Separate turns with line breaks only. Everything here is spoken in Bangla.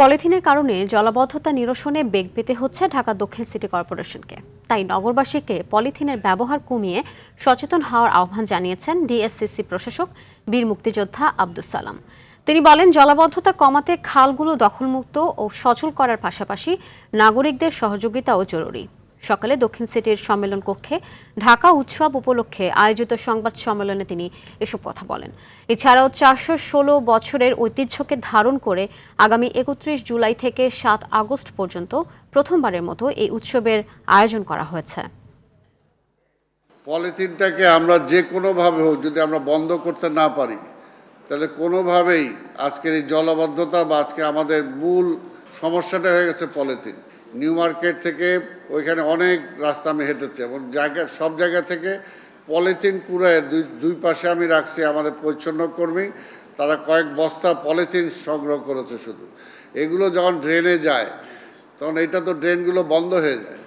পলিথিনের কারণে জলাবদ্ধতা নিরসনে বেগ পেতে হচ্ছে ঢাকা দক্ষিণ সিটি কর্পোরেশনকে। তাই নগরবাসীকে পলিথিনের ব্যবহার কমিয়ে সচেতন হওয়ার আহ্বান জানিয়েছেন ডিএসসিসি প্রশাসক বীর মুক্তিযোদ্ধা আব্দুস সালাম। তিনি বলেন, জলাবদ্ধতা কমাতে খালগুলো দখলমুক্ত ও সচল করার পাশাপাশি নাগরিকদের সহযোগিতাও জরুরি। সকালে দক্ষিণ সিটির সম্মেলন কক্ষে ঢাকা উৎসব উপলক্ষে আয়োজিত সংবাদ সম্মেলনে তিনি এসব কথা বলেন। এছাড়াও 416 বছরের ঐতিহ্যকে ধারণ করে আগামী 31 জুলাই থেকে 7 আগস্ট পর্যন্ত প্রথমবারের মতো এই উৎসবের আয়োজন করা হয়েছে।
পলিথিনটাকে আমরা যে কোনোভাবে হোক যদি আমরা বন্ধ করতে না পারি, তাহলে কোনোভাবেই আজকের এই জলাবদ্ধতা বা আজকে আমাদের মূল সমস্যাটা হয়ে গেছে পলিথিন। নিউ মার্কেট থেকে ওইখানে অনেক রাস্তা আমি হেঁটেছি এবং সব জায়গা থেকে পলিথিন কুড়ায় দুই পাশে আমি রাখছি আমাদের পরিচ্ছন্ন কর্মী, তারা কয়েক বস্তা পলিথিন সংগ্রহ করেছে। শুধু এগুলো যখন ড্রেনে যায় তখন এটা তো ড্রেনগুলো বন্ধ হয়ে যায়।